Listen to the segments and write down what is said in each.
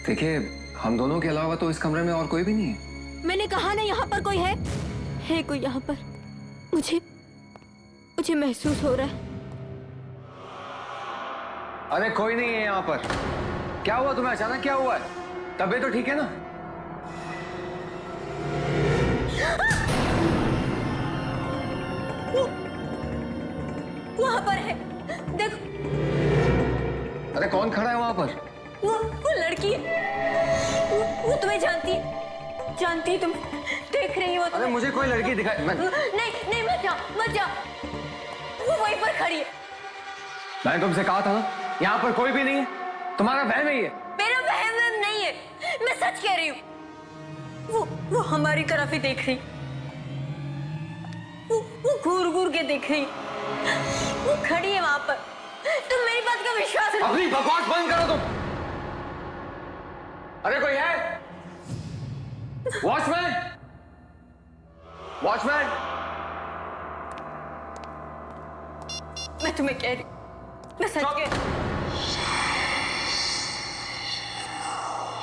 देखिए, हम दोनों के अलावा तो इस कमरे में और कोई भी नहीं है। मैंने कहा ना यहाँ पर कोई है कोई यहाँ पर। मुझे महसूस हो रहा है। अरे कोई नहीं है यहाँ पर। क्या हुआ तुम्हें? अचानक क्या हुआ है? तबीयत तो ठीक है ना? वहाँ पर है, देखो। अरे कौन खड़ा है वहाँ पर? वो लड़की है। वो तुम्हें जानती है तुम देख रही हो। अरे मुझे कोई लड़की दिखाई नहीं मत जा। वो वहीं पर खड़ी है। मैंने तुमसे कहा था ना, यहाँ पर कोई भी नहीं है। तुम्हारा वहम है ये। मेरा वहम नहीं है, मैं सच कह रही हूँ। वो हमारी तरफ ही देख रही। वो घूर के देख रही। वो खड़ी है वहां पर। तुम मेरी बात का विश्वास करो। अपनी बकवास बंद करो तुम। अरे कोई है? वॉचमैन! मैं तुम्हें कह रही, मैं सच कह रही।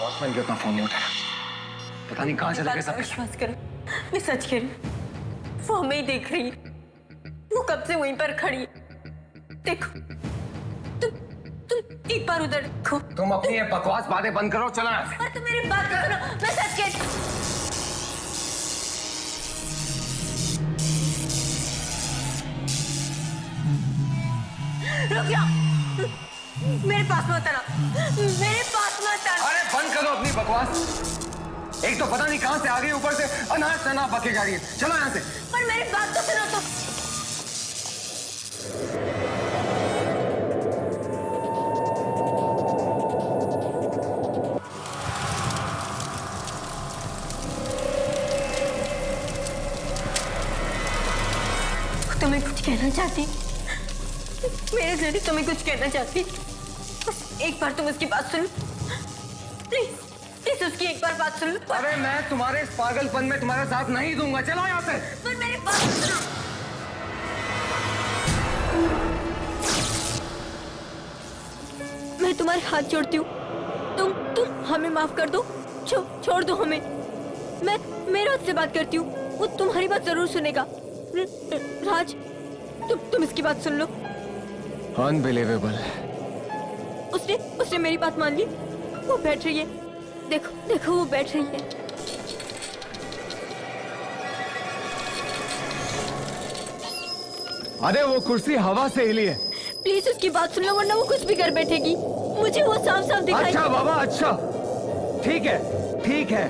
वॉचमैन क्यों अपना फोन नहीं उठा? पता नहीं कहां चले गए सब। विश्वास करो, मैं सच कह रही। वो हमें ही देख रही है। वो कब से वहीं पर खड़ी है। देखो, तुम एक बार उधर देखो। तुम अपनी ये बकवास बातें बंद करो, चलो यहाँ से। पर तुम मेरी बात तो सुनो, मैं सच कह रही। रुक जाओ, मेरे पास मत आना। अरे बंद करो अपनी बकवास। एक तो पता नहीं कहां से आ गई, ऊपर से अनाथ शनाथ बके जा रही है। चलो यहाँ से। पर मेरी बात तो सुनो। तो तुम्हें कुछ कहना चाहती, मेरे जरिए तुम्हें कुछ कहना चाहती। बस एक बार तुम उसकी बात सुन, प्लीज उसकी एक बार बात सुन। अरे मैं तुम्हारे इस पागलपन में तुम्हारा साथ नहीं दूंगा। चलो यहाँ से। पर मेरी बात सुनो। मैं तुम्हारे हाथ जोड़ती हूँ, तुम हमें माफ कर दो। छोड़ दो हमें। मैं मेरे हाथ से बात करती हूँ, वो तुम्हारी बात जरूर सुनेगा। राज, तुम इसकी बात सुन लो। अनबिलीवेबल। उसने मेरी बात मान ली। वो बैठ रही है, देखो वो बैठ रही है। अरे वो कुर्सी हवा से हिली है। प्लीज उसकी बात सुन लो, वरना वो कुछ भी कर बैठेगी। मुझे वो साफ साफ दिखाई। अच्छा बाबा, अच्छा ठीक है।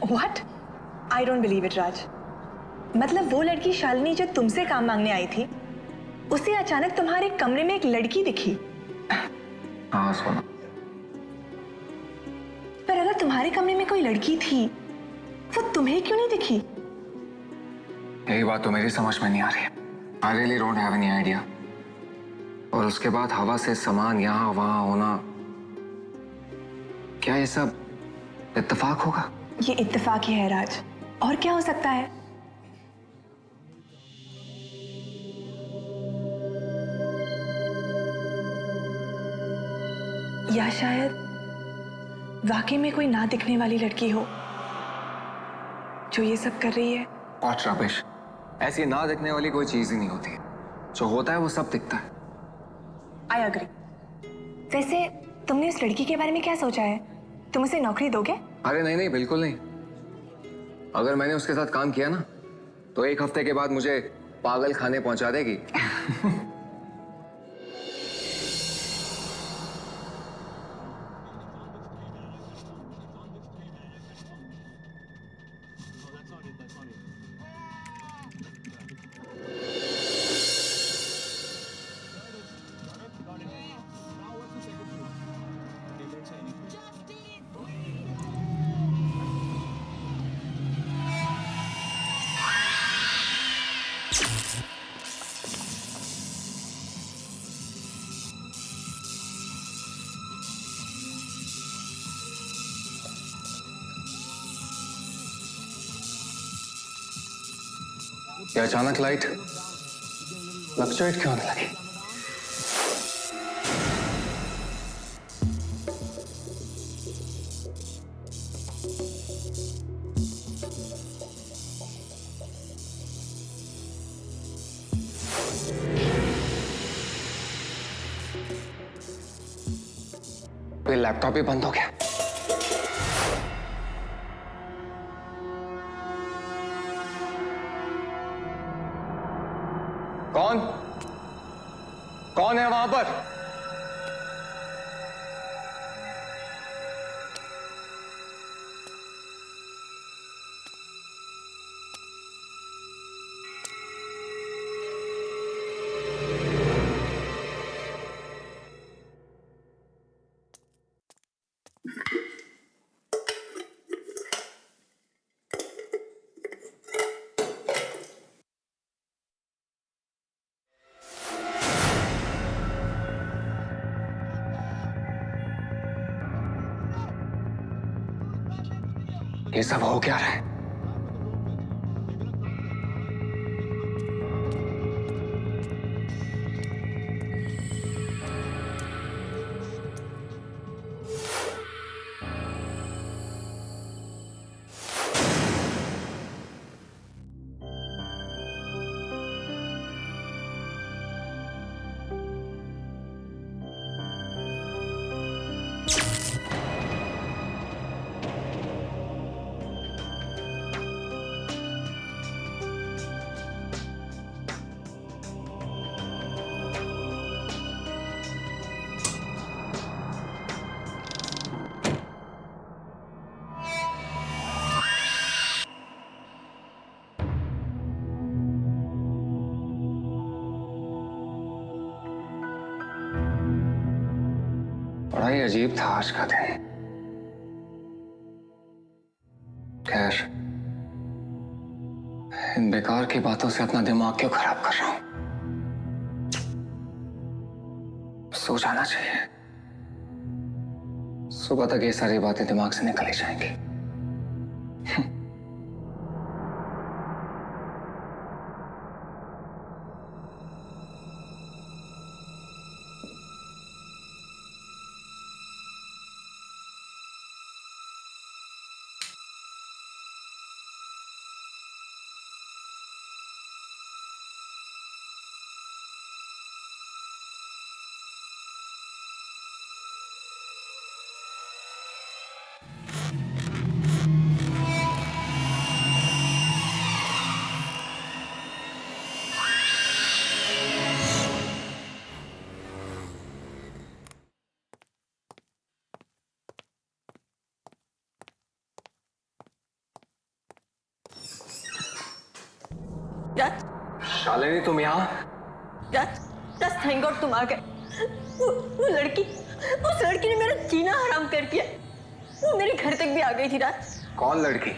What? I don't believe it, राज। मतलब वो लड़की शालिनी जो तुमसे काम मांगने आई थी, उसे अचानक तुम्हारे कमरे में एक लड़की दिखी। हाँ सोना। पर अगर तुम्हारे कमरे में कोई लड़की थी, वो तुम्हें क्यों नहीं दिखी? यही बात तो मेरी समझ में नहीं आ रही है। I really don't have any idea। और उसके बाद हवा से सामान यहाँ वहाँ होना, क्या ये सब इत्तेफाक होगा? ये इत्तेफाक ही है राज, और क्या हो सकता है? या शायद वाकई में कोई ना दिखने वाली लड़की हो जो ये सब कर रही है। What rubbish। ऐसी ना दिखने वाली कोई चीज ही नहीं होती। जो होता है वो सब दिखता है। I agree. वैसे तुमने उस लड़की के बारे में क्या सोचा है? तुम उसे नौकरी दोगे? अरे नहीं, बिल्कुल नहीं। अगर मैंने उसके साथ काम किया ना, तो 1 हफ्ते के बाद मुझे पागल खाने पहुंचा देगी। ये अचानक लाइट फ्लक्चुएट क्यों होने लगी? ये लैपटॉप ही बंद हो गया। कौन कौन है वहां पर? ये सब हो क्या रहा है? बड़ा ही अजीब था आज का दिन। खैर, इन बेकार की बातों से अपना दिमाग क्यों खराब कर रहा हूं? सो जाना चाहिए। सुबह तक ये सारी बातें दिमाग से निकल ही जाएंगी। राज, शालिनी, तुम यहाँ? राज, राज, थैंक गॉड तुम आ गए। वो लड़की, उस लड़की ने मेरा जीना हराम कर दिया। वो मेरे घर तक भी आ गई थी। राज, कौन लड़की?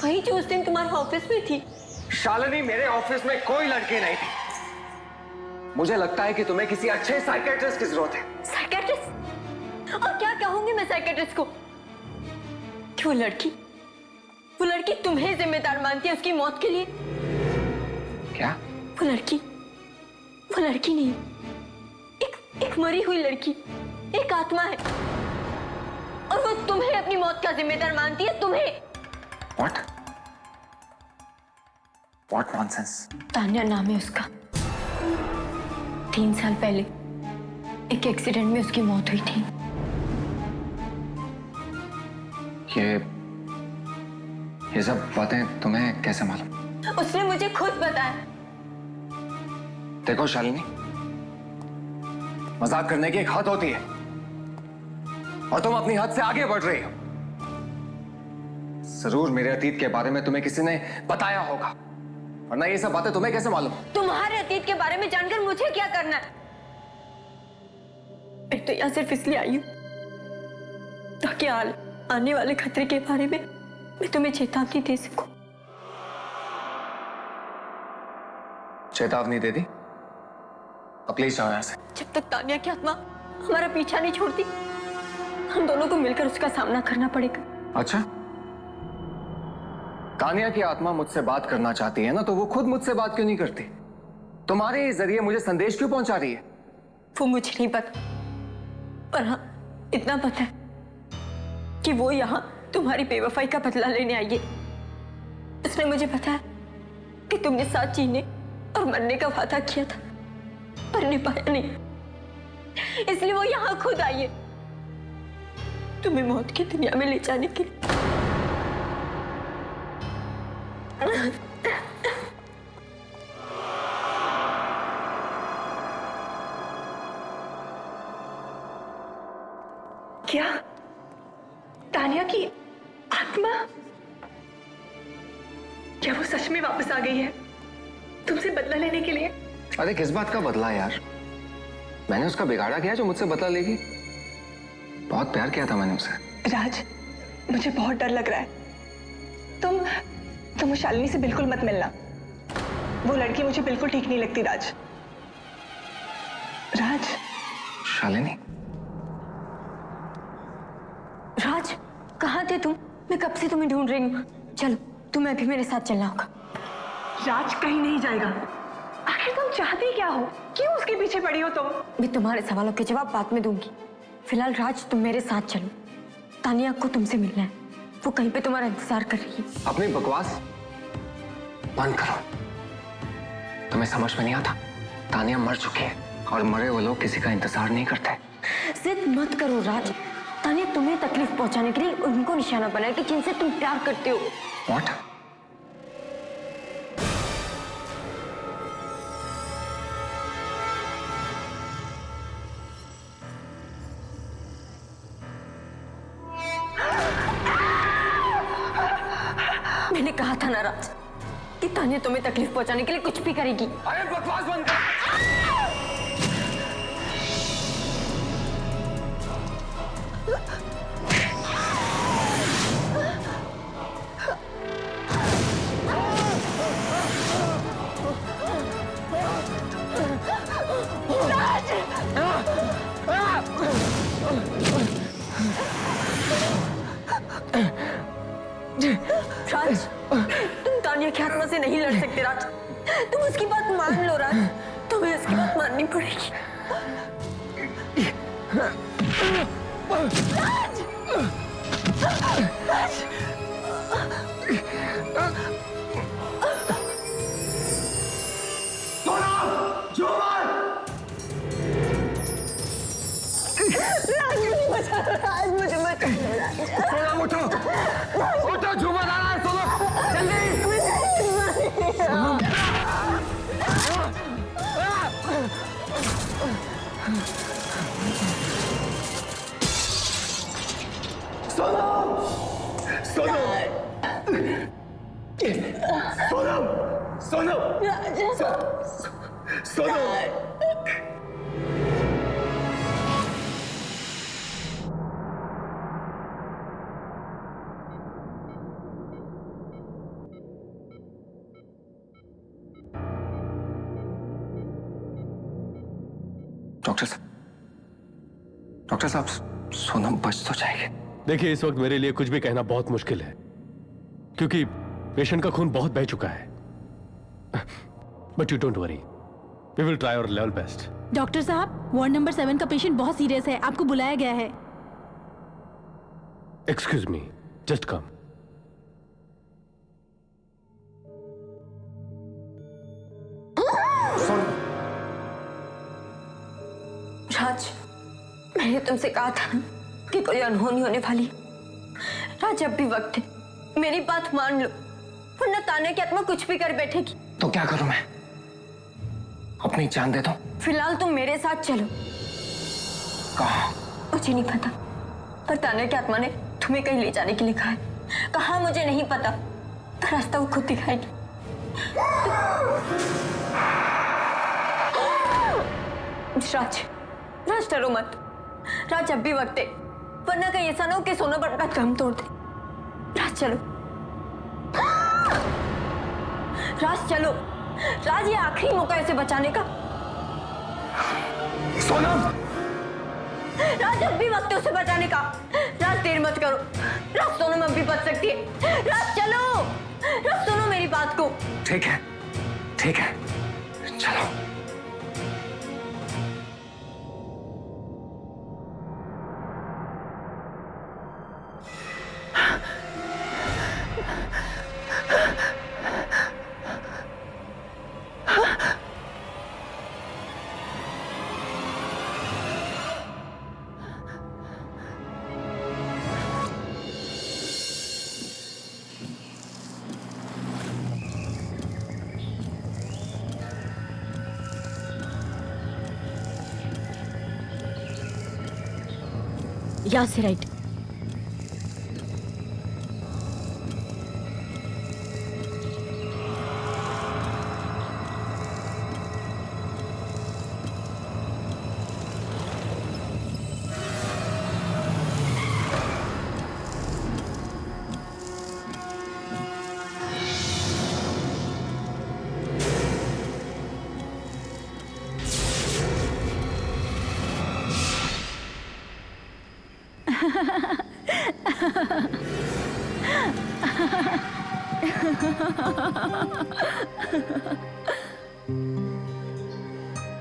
वही जो उस दिन तुम्हारे ऑफिस में थी। शालिनी, मेरे ऑफिस में कोई लड़की नहीं थी। मुझे लगता है कि तुम्हें किसी अच्छे साइकियाट्रिस्ट की जरूरत है। साइकियाट्रिस्ट? और क्या कहूंगी मैं साइकियाट्रिस्ट को कि वो लड़की तुम्हें जिम्मेदार मानती है उसकी मौत के लिए? क्या? वो लड़की नहीं, एक मरी हुई लड़की, एक आत्मा है, और वो तुम्हें अपनी मौत का जिम्मेदार मानती है। तुम्हें। What nonsense? तान्या नाम है उसका। 3 साल पहले एक एक्सीडेंट में उसकी मौत हुई थी। ये सब बातें तुम्हें कैसे मालूम? उसने मुझे खुद बताया। देखो शालिनी, मजाक करने की एक हद होती है और तुम अपनी हद से आगे बढ़ रही हो। जरूर मेरे अतीत के बारे में तुम्हें किसी ने बताया होगा, वरना ये सब बातें तुम्हें कैसे मालूम? तुम्हारे अतीत के बारे में जानकर मुझे क्या करना है? मैं तो यहाँ सिर्फ इसलिए आई हूँ ताकि आने वाले खतरे के बारे में मैं तुम्हें चेतावनी दे सकूं। चेतावनी दे दी? अब प्लीज जाओ यहाँ से। जब तक तान्या की आत्मा हमारा पीछा नहीं छोड़ती, हम दोनों को मिलकर उसका सामना करना पड़ेगा। अच्छा, तानिया की आत्मा मुझसे बात करना चाहती है ना, तो वो खुद मुझसे बात क्यों नहीं करती? तुम्हारे ही जरिए मुझे संदेश क्यों पहुंचा रही है? वो मुझे नहीं पता, पर हाँ इतना पता है कि वो यहाँ तुम्हारी बेवफाई का बदला लेने आई है। उसने मुझे बताया कि तुमने साथ जीने और मरने का वादा किया था, पर निभाया नहीं, इसलिए वो यहाँ खुद आई है तुम्हें मौत की दुनिया में ले जाने के लिए। क्या तानिया की आत्मा, क्या वो सच में वापस आ गई है तुमसे बदला लेने के लिए? अरे किस बात का बदला यार? मैंने उसका बिगाड़ा किया जो मुझसे बदला लेगी? बहुत प्यार किया था मैंने उसे। राज, मुझे बहुत डर लग रहा है। तुम शालिनी से बिल्कुल मत मिलना। वो लड़की मुझे बिल्कुल ठीक नहीं लगती राज। राज। शालिनी? राज, कहाँ थे तुम? मैं कब से तुम्हें ढूंढ रही हूँ। चलो तुम्हें भी मेरे साथ चलना होगा। राज कहीं नहीं जाएगा। आखिर तुम चाहती क्या हो? क्यों उसके पीछे पड़ी हो तुम? मैं तुम्हारे सवालों के जवाब बाद में दूंगी। फिलहाल राज तुम मेरे साथ चलो, तानिया को तुमसे मिलना है, वो कहीं पे तुम्हारा इंतजार कर रही है। अपनी बकवास बंद करो। तुम्हें समझ में नहीं आता? तानिया मर चुकी है और मरे हुए लोग किसी का इंतजार नहीं करते। जिद मत करो राज, तानिया तुम्हें तकलीफ पहुंचाने के लिए उनको निशाना बनाया कि जिनसे तुम प्यार करते हो। What? मैंने कहा था ना राज कि तानिया तुम्हें तकलीफ पहुंचाने के लिए कुछ भी करेगी। अरे बकवास बंद कर। राज, तुम तानिया की आत्मा से नहीं लड़ सकते राज, तुम उसकी बात मान लो राज, तुम्हें उसकी बात माननी पड़ेगी। राज मुझे मत उठो, उठो, झूमर आ रहा है, सोनम, जल्दी। सोनम, सोनम, सोनम, सोनम, सोनम। डॉक्टर साहब, सोनम बच तो जाएगी। देखिए, इस वक्त मेरे लिए कुछ भी कहना बहुत मुश्किल है, क्योंकि पेशेंट का खून बहुत बह चुका है। But you don't worry, we will try our level best. Doctor साहब, वार्ड नंबर 7 का पेशेंट बहुत सीरियस है, आपको बुलाया गया है। Excuse me, just come. राज, मैंने तुमसे कहा था ना कि कोई अनहोनी होने वाली। राज, अब भी वक्त है, मेरी बात मान लो, वरना तानिया की आत्मा कुछ भी कर बैठेगी। तो क्या करूं मैं? अपनी जान दे दो? फिलहाल तुम मेरे साथ चलो। कहाँ? मुझे नहीं पता, पर तानिया की आत्मा ने तुम्हें कहीं ले जाने के लिए कहा है। कहाँ मुझे नहीं पता, पर रास्ता वो खुद दिखाएगी। राज, राज डरो मत। राज, अब भी वक्त है, वरना कहीं ऐसा ना हो कि सोना बड़ा दम तोड़ दे। राज चलो, राज चलो। राज, ये आखिरी मौका है इसे बचाने का। सोनम! राज, अब भी वक्त है उसे बचाने का। राज, देर मत करो। राज, सोनम अब भी बच सकती है। राज चलो, राज सुनो मेरी बात को। ठीक है, ठीक है, चलो। यहाँ से राइट।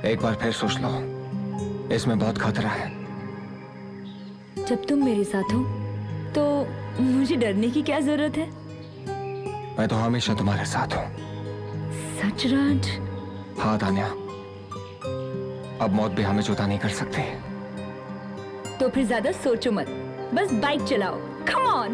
एक बार फिर सोच लो, इसमें बहुत खतरा है। जब तुम मेरे साथ हो तो मुझे डरने की क्या जरूरत है? मैं तो हमेशा तुम्हारे साथ हूँ। सच राज? हाँ तान्या, अब मौत भी हमें जुदा नहीं कर सकती। तो फिर ज्यादा सोचो मत, बस बाइक चलाओ। Come on.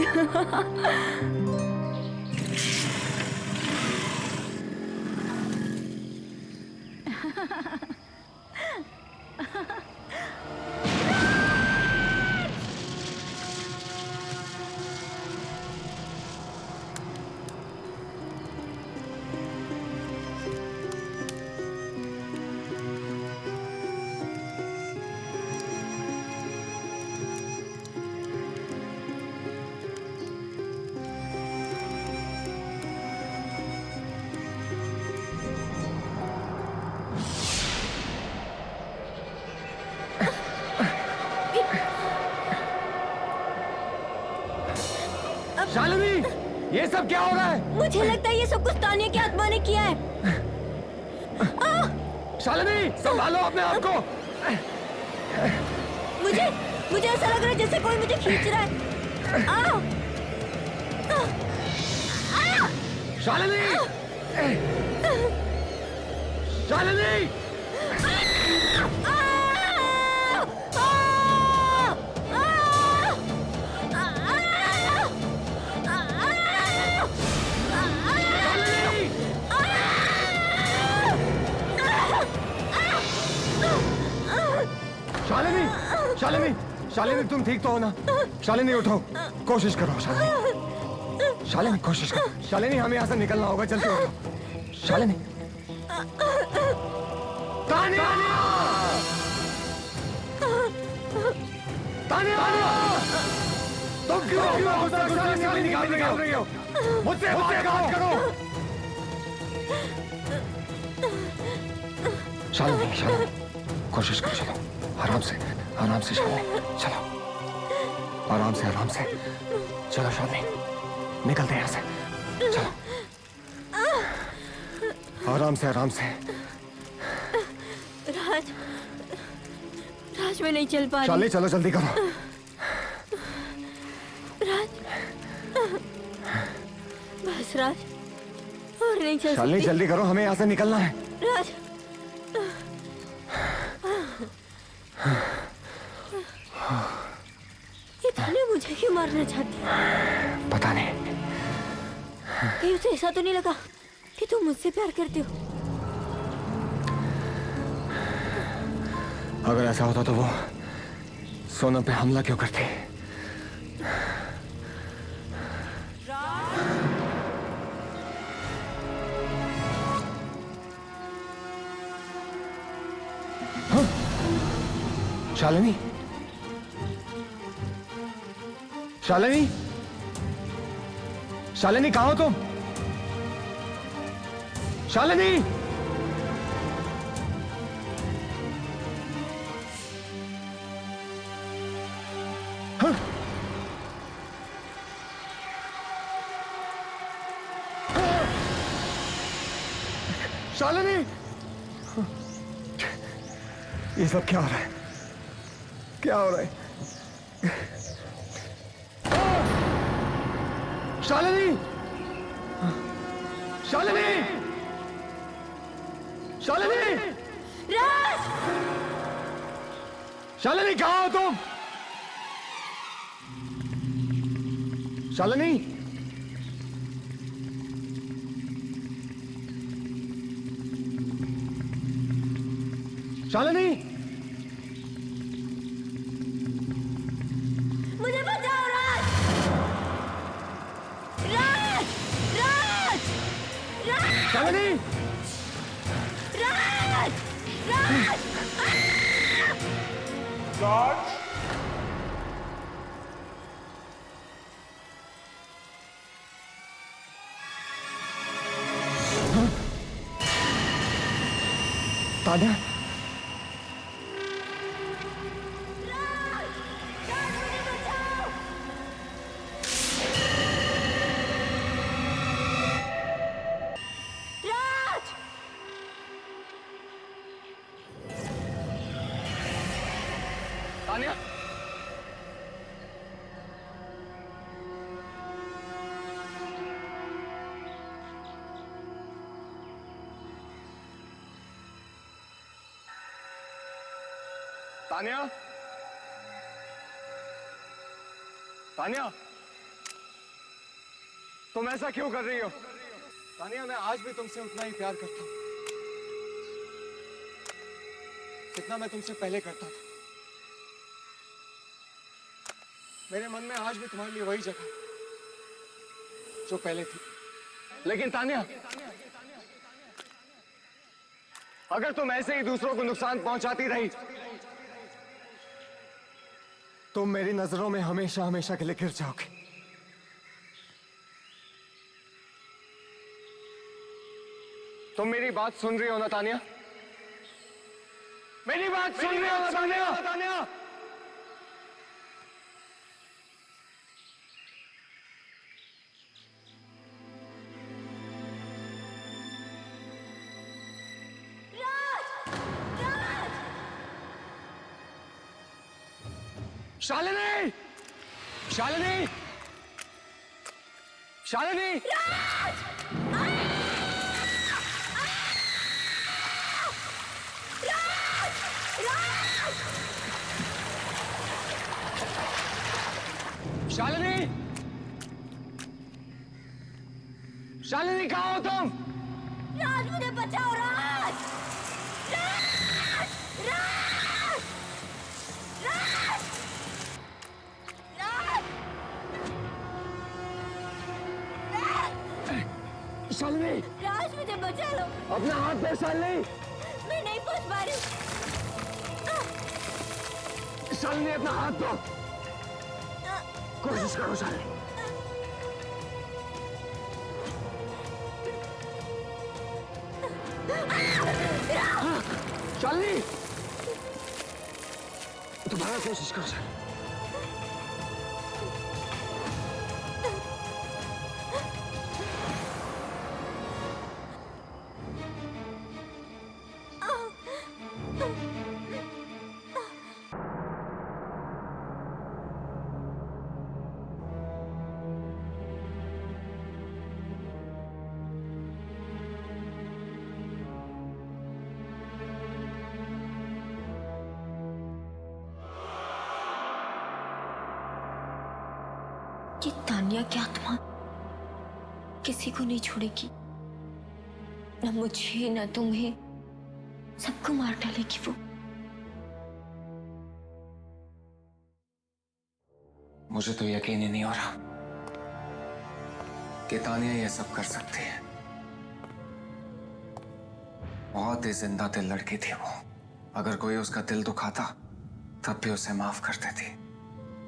शालिनी, ये सब क्या हो रहा है? मुझे लगता है ये सब कुछ तानिया की आत्मा ने किया है। शालिनी, संभालो अपने आप को। मुझे ऐसा लग रहा है जैसे कोई मुझे खींच रहा है। शालिनी, शालिनी, शालिनी, शालिनी, शालिनी, तुम ठीक तो हो ना? शालिनी उठो, कोशिश करो। शालिनी, शालिनी कोशिश करो। शालिनी, हमें यहाँ से निकलना होगा, जल्दी उठो। शालिनी, तानिया, तानिया, तुम क्यों शालिनी निकाल रही हो? मुझसे बात करो। शालिनी, शालिनी, कोशिश करो, चलो आराम से शालिनी, चलो आराम से चलो शालिनी, निकलते हैं यहाँ से, चलो आराम से। राज मैं नहीं चल पा रही। शालिनी, चलो जल्दी करो। राज, बस राज, और नहीं चल शालिनी, सकती। जल्दी करो, हमें यहाँ से निकलना है। राज, ये तानिया मुझे क्यों मारना चाहती है? पता नहीं। कहीं उसे ऐसा तो नहीं लगा कि तुम मुझसे प्यार करते हो? अगर ऐसा होता तो वो सोनम पे हमला क्यों करती? हाँ? शालिनी, शालिनी, शालिनी, कहाँ हो तुम? शालिनी, हाँ? शालिनी, ये सब क्या हो रहा है? क्या हो रहा है? शालिनी, शालिनी, शालिनी, राज! शालिनी कहाँ हो तुम? शालिनी, शालिनी, मुझे बचाओ राज! राज! राज! राज! शालिनी, राज! राज! तान्या, राज, मुझे बचाओ! राज! तान्या, तान्या, तान्या, तुम ऐसा क्यों कर रही हो? तान्या, मैं आज भी तुमसे उतना ही प्यार करता हूं जितना मैं तुमसे पहले करता था। मेरे मन में आज भी तुम्हारे लिए वही जगह है जो पहले थी। लेकिन तान्या, अगर तुम ऐसे ही दूसरों को नुकसान पहुंचाती रही, तुम मेरी नजरों में हमेशा हमेशा के लिए गिर जाओगे। तुम मेरी बात सुन रही हो ना तान्या? मेरी बात सुन रही हो ना तान्या? शालिनी, शालिनी, शालिनी, शालिनी, शालिनी कहाँ हो तुम? राज, मुझे बचाओ राज! राज! राज! राज! राज! शालिनी, राज, मुझे बचा लो! अपना हाथ दे शालिनी। मैं नहीं पहुंच पा रही हूँ। शालिनी, अपना हाथ दो। कोशिश करो शालिनी। शालिनी, दोबारा कोशिश करो शालिनी। ये तान्या की आत्मा किसी को नहीं छोड़ेगी, न मुझे न तुम्हें, सबको मार डालेगी वो। मुझे तो यकीन ही नहीं हो रहा कि तान्या ये सब कर सकती है। बहुत ही जिंदा दिल लड़की थी वो। अगर कोई उसका दिल दुखाता तब भी उसे माफ कर देती।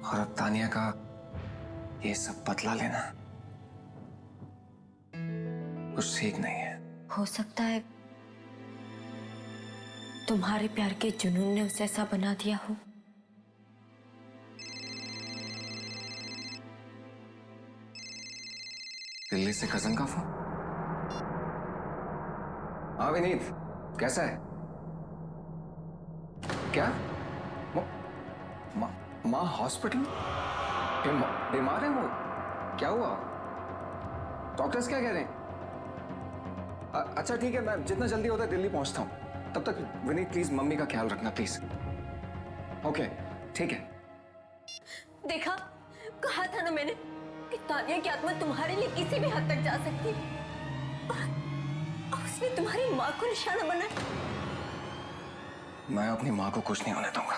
और अब तान्या का ये सब बदला लेना कुछ ठीक नहीं है। हो सकता है तुम्हारे प्यार के जुनून ने उसे ऐसा बना दिया हो। दिल्ली से कजन का फोन। हाँ विनीत, कैसा है? क्या? माँ हॉस्पिटल? बीमार है वो? क्या हुआ? डॉक्टर्स क्या कह रहे हैं? अच्छा ठीक है, मैं जितना जल्दी होता है दिल्ली पहुंचता हूं। तब तक विनीत प्लीज मम्मी का ख्याल रखना प्लीज। ओके ठीक है। देखा, कहा था ना मैंने कि तानिया की आत्मा तुम्हारे लिए किसी भी हद तक जा सकती है। और उसने तुम्हारी माँ को निशाना बनाया। मैं अपनी माँ को कुछ नहीं होने दूंगा।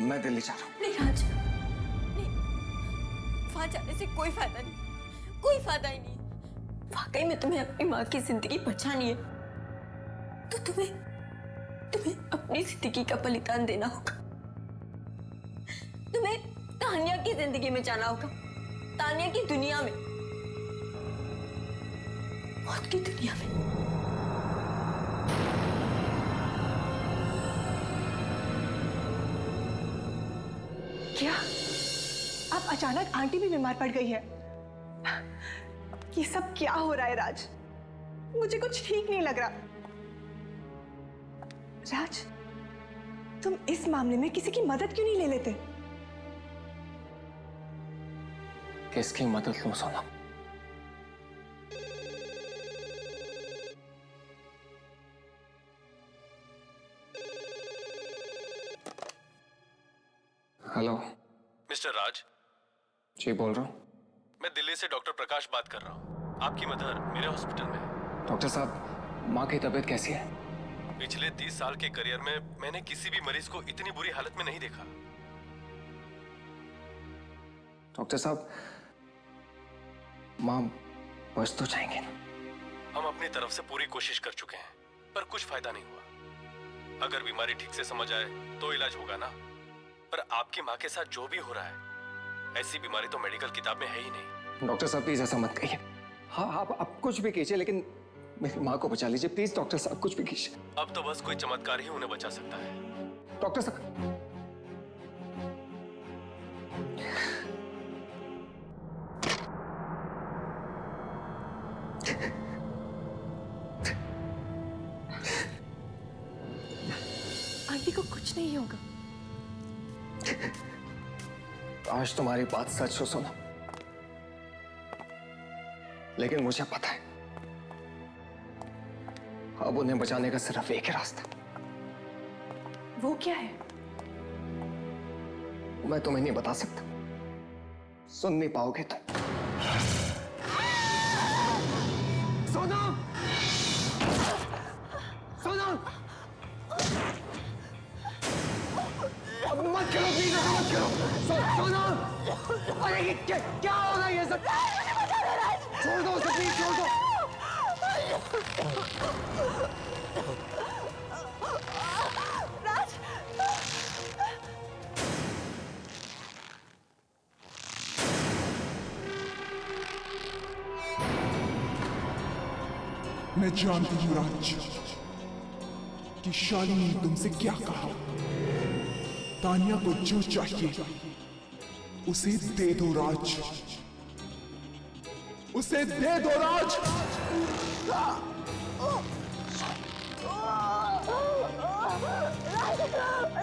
मैं दिल्ली जा रहा हूँ। नहीं राज, नहीं, वहां जाने से कोई फायदा नहीं, कोई फायदा ही नहीं। वाकई में तुम्हें अपनी माँ की जिंदगी बचानी है तो तुम्हें अपनी जिंदगी का बलिदान देना होगा। तुम्हें तानिया की जिंदगी में जाना होगा, तानिया की दुनिया में, मौत की दुनिया में। क्या अब अचानक आंटी भी बीमार पड़ गई है? ये सब क्या हो रहा है राज? मुझे कुछ ठीक नहीं लग रहा। राज, तुम इस मामले में किसी की मदद क्यों नहीं ले लेते? किसकी मदद लूं सोनम? हेलो मिस्टर राज, जी बोल रहा हूँ। मैं दिल्ली से डॉक्टर प्रकाश बात कर रहा हूँ। आपकी मदर मेरे हॉस्पिटल में है। डॉक्टर साहब, माँ की तबीयत कैसी है? पिछले 30 साल के करियर में मैंने किसी भी मरीज को इतनी बुरी हालत में नहीं देखा। डॉक्टर साहब, माँ बच तो जाएंगे ना? हम अपनी तरफ से पूरी कोशिश कर चुके हैं, पर कुछ फायदा नहीं हुआ। अगर बीमारी ठीक से समझ आए तो इलाज होगा ना। पर आपकी माँ के साथ जो भी हो रहा है, ऐसी बीमारी तो मेडिकल किताब में है ही नहीं। डॉक्टर साहब प्लीज ऐसा मत कहिए। हाँ आप कुछ भी कीजिए, लेकिन मेरी माँ को बचा लीजिए प्लीज। डॉक्टर साहब कुछ भी कीजिए। अब तो बस कोई चमत्कार ही उन्हें बचा सकता है। डॉक्टर साहब, आंटी को कुछ नहीं होगा। आज तुम्हारी बात सच हो सोनम, लेकिन मुझे पता है अब उन्हें बचाने का सिर्फ एक ही रास्ता। वो क्या है? मैं तुम्हें नहीं बता सकता, सुन नहीं पाओगे तुम। सोनम, सोनम, अब मत करो प्लीज, मत करो। सोनम, अरे ये क्या हो रहा है ये सब? छोड़ दो उसे प्लीज, छोड़ दो। मैं जानती हूँ राज कि शालिनी ने तुमसे क्या कहा। तानिया को जो चाहिए उसे दे दो राज, उसे दे दो राज।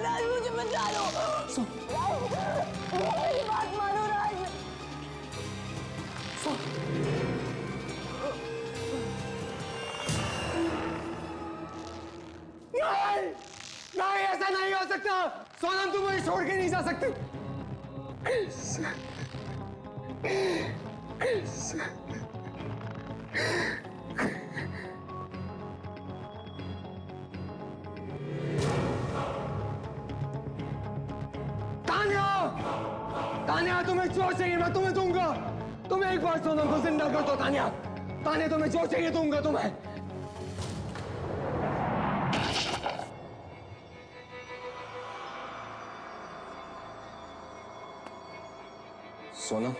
राज मुझे बचा लो। मेरी बात मानो राज। नहीं, ऐसा नहीं हो सकता। सोनम, तुम मुझे छोड़ के नहीं जा सकती। तानिया, तानिया, तुम्हें जो चाहिए मैं तुम्हें दूंगा। तुम एक बार सोनम को जिंदा कर दो तानिया। तानिया, तुम्हें जो चाहिए दूंगा तुम्हें। सोनम,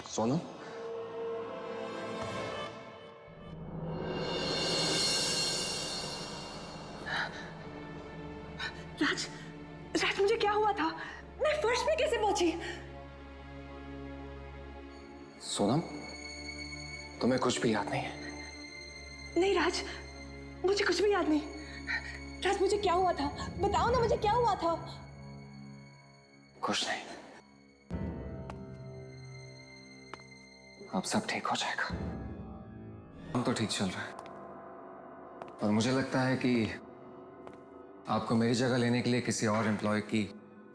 सोनम, राज, राज मुझे क्या हुआ था? मैं फर्श पे कैसे पहुंची? सोनम, तुम्हें कुछ भी याद नहीं है? नहीं राज, मुझे कुछ भी याद नहीं। राज मुझे क्या हुआ था, बताओ ना मुझे क्या हुआ था। कुछ नहीं, अब सब ठीक हो जाएगा। हम तो ठीक चल रहा है, और मुझे लगता है कि आपको मेरी जगह लेने के लिए किसी और एम्प्लॉय की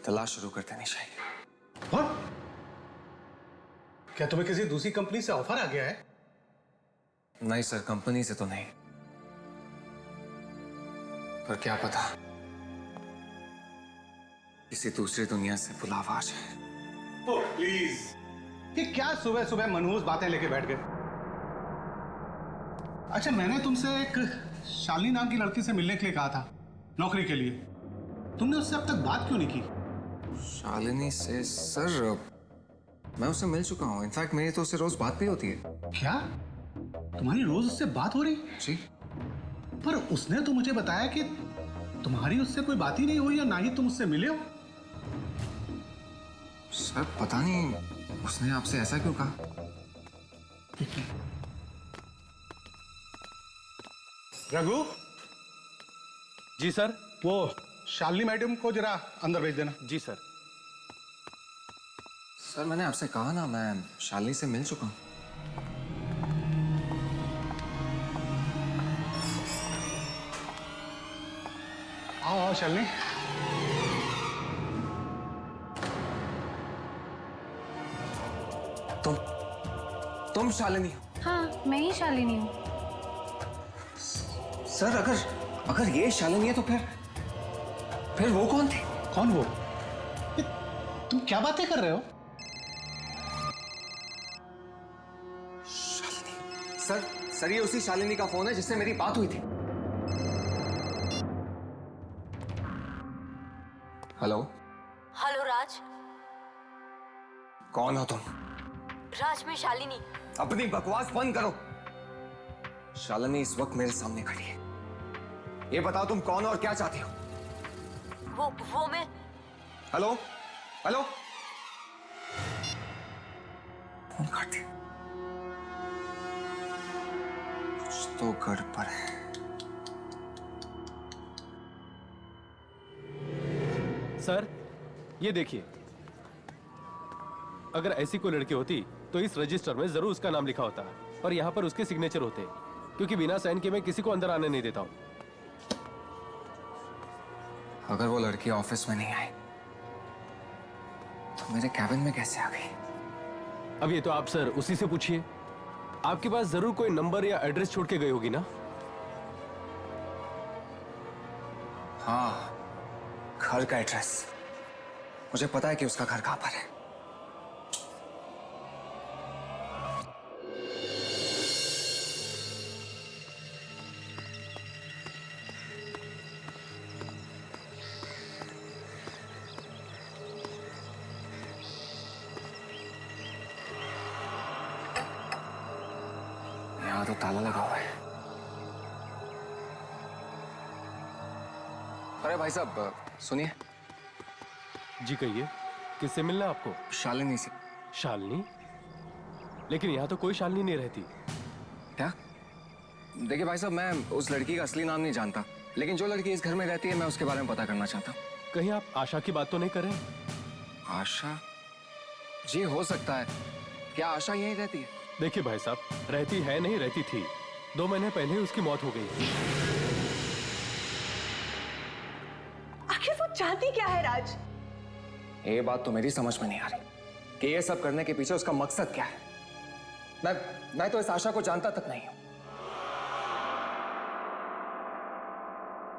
तलाश शुरू कर देनी चाहिए। What? क्या तुम्हें किसी दूसरी कंपनी से ऑफर आ गया है? नहीं सर, कंपनी से तो नहीं, पर क्या पता किसी दूसरी दुनिया से बुलावा आ जाए। ओह प्लीज, ये क्या सुबह सुबह मनहूस बातें लेके बैठ गए? अच्छा, मैंने तुमसे एक शालिनी नाम की लड़की से मिलने के लिए कहा था, नौकरी के लिए। तुमने उससे अब तक बात क्यों नहीं की? शालिनी से? सर मैं उससे मिल चुका हूँ, इनफैक्ट मेरी तो उससे रोज बात भी होती है। क्या तुम्हारी रोज उससे बात हो रही? जी। पर उसने तो मुझे बताया कि तुम्हारी उससे कोई बात ही नहीं हुई, या ना ही तुम उससे मिले हो। सर पता नहीं उसने आपसे ऐसा क्यों कहा। रघु, जी सर। वो शालिनी मैडम को जरा अंदर भेज देना। जी सर। सर मैंने आपसे कहा ना, मैं शालिनी से मिल चुका हूँ। आओ आओ शालिनी। तुम शालिनी हो? हाँ, मैं ही शालिनी हूँ। सर अगर ये शालिनी है तो फिर वो कौन थी? कौन वो? ये, तुम क्या बातें कर रहे हो? शालिनी? सर ये उसी शालिनी का फोन है जिससे मेरी बात हुई थी। हेलो। हेलो राज। कौन हो तुम? राज, मैं शालिनी। अपनी बकवास बंद करो। शालिनी इस वक्त मेरे सामने खड़ी है, ये बताओ तुम कौन हो और क्या चाहती हो? वो मैं। हेलो हेलो, फोन काट दिया। कुछ तो गड़बड़ है। सर ये देखिए, अगर ऐसी कोई लड़की होती तो इस रजिस्टर में जरूर उसका नाम लिखा होता, पर यहाँ पर उसके सिग्नेचर होते, क्योंकि बिना साइन के मैं किसी को अंदर आने नहीं देता हूँ। अगर वो लड़की ऑफिस में नहीं आई तो मेरे कैबिन में कैसे आ गई? अब ये तो आप सर उसी से पूछिए, आपके पास जरूर कोई नंबर या एड्रेस छोड़ के गई होगी ना। हाँ, घर का एड्रेस मुझे पता है कि उसका घर कहां पर है। यहां तो ताला लगा हुआ है। अरे भाई साहब सुनिए। जी कहिए, किससे मिलना है आपको? शालिनी से। शालिनी? लेकिन यहाँ तो कोई शालिनी नहीं रहती। क्या? देखिए भाई साहब, मैं उस लड़की का असली नाम नहीं जानता, लेकिन जो लड़की इस घर में रहती है मैं उसके बारे में पता करना चाहता हूँ। कहीं आप आशा की बात तो नहीं कर रहे? आशा? जी हो सकता है। क्या आशा यहीं रहती है? देखिए भाई साहब, रहती है नहीं, रहती थी। 2 महीने पहले ही उसकी मौत हो गई। आखिर वो चाहती क्या है राज? ये बात तो मेरी समझ में नहीं आ रही कि ये सब करने के पीछे उसका मकसद क्या है। मैं तो इस आशा को जानता तक नहीं हूं।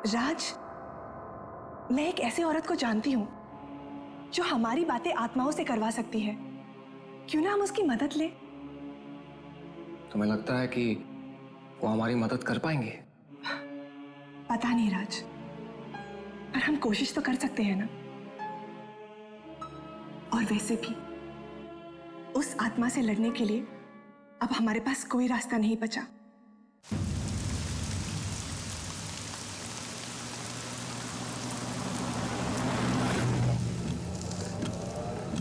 राज, मैं एक ऐसी औरत को जानती हूं जो हमारी बातें आत्माओं से करवा सकती है। क्यों ना हम उसकी मदद लें? तुम्हें लगता है कि वो हमारी मदद कर पाएंगे? पता नहीं राज, पर हम कोशिश तो कर सकते हैं ना। और वैसे भी उस आत्मा से लड़ने के लिए अब हमारे पास कोई रास्ता नहीं बचा।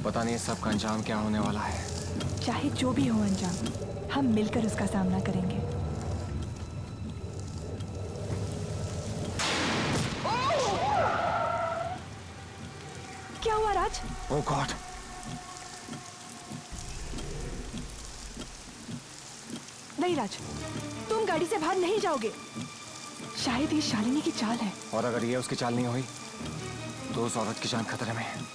पता नहीं सब का अंजाम क्या होने वाला है। चाहे जो भी हो अंजाम, हम मिलकर उसका सामना करेंगे। क्या हुआ राज? ओह गॉड, नहीं राज, तुम गाड़ी से बाहर नहीं जाओगे। शायद ये शालिनी की चाल है। और अगर ये उसकी चाल नहीं हुई तो उस औरत की जान खतरे में है।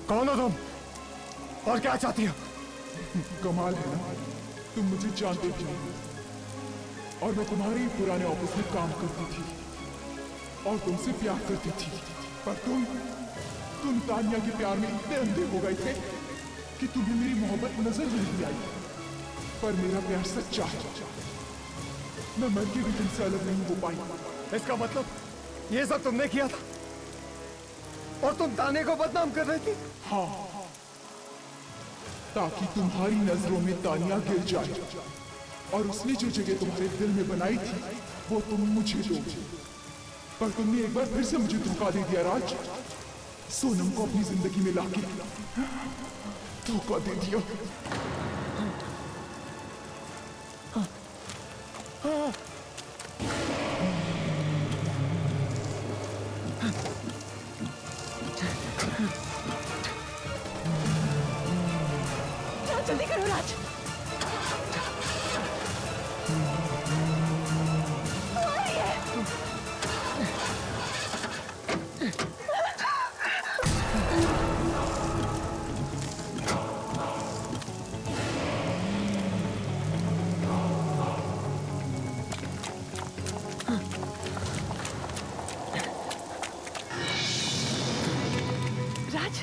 कौन हो तुम और क्या चाहती हो? कमाल है ना, तुम मुझे जानते भी नहीं और मैं तुम्हारे ही पुराने ऑफिस में काम करती थी और तुमसे प्यार करती थी, पर तुम तानिया के प्यार में इतने अंधे हो गए थे कि तुम्हें मेरी मोहब्बत नजर नहीं आई। पर मेरा प्यार सच्चा है, मैं मर के भी तुमसे अलग नहीं हो पाई। इसका मतलब ये सब तुमने किया था और तुम ताने को बदनाम कर रही थी? हाँ, ताकि तुम्हारी नजरों में तानिया गिर जाए और उसने जो जगह तुम्हारे दिल में बनाई थी वो तुम मुझे दो। पर तुमने एक बार फिर से मुझे धोखा दे दिया राज। सोनम को अपनी जिंदगी में लाके धोखा दे दिया। जल्दी करो राज। राज,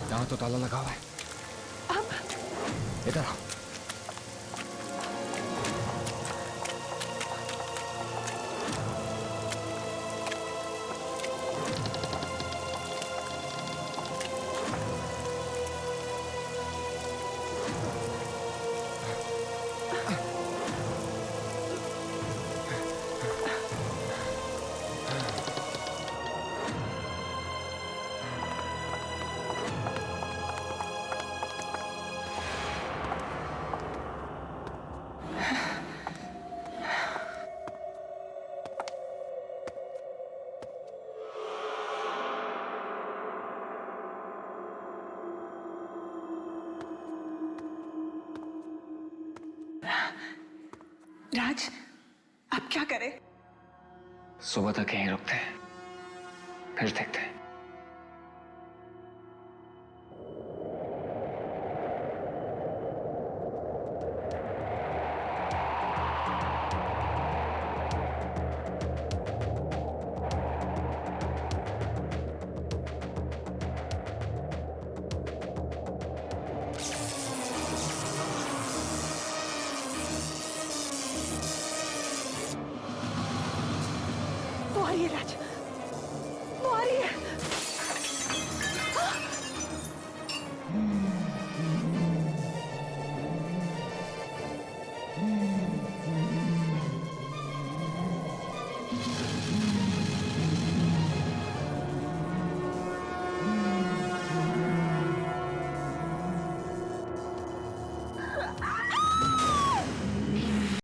यहाँ तो ताला लगा हुआ है। अब इधर आओ। राज, अब क्या करें? सुबह तक यहीं रुकते हैं, फिर देखते हैं। वो आ रही है राज, वो आ रही है।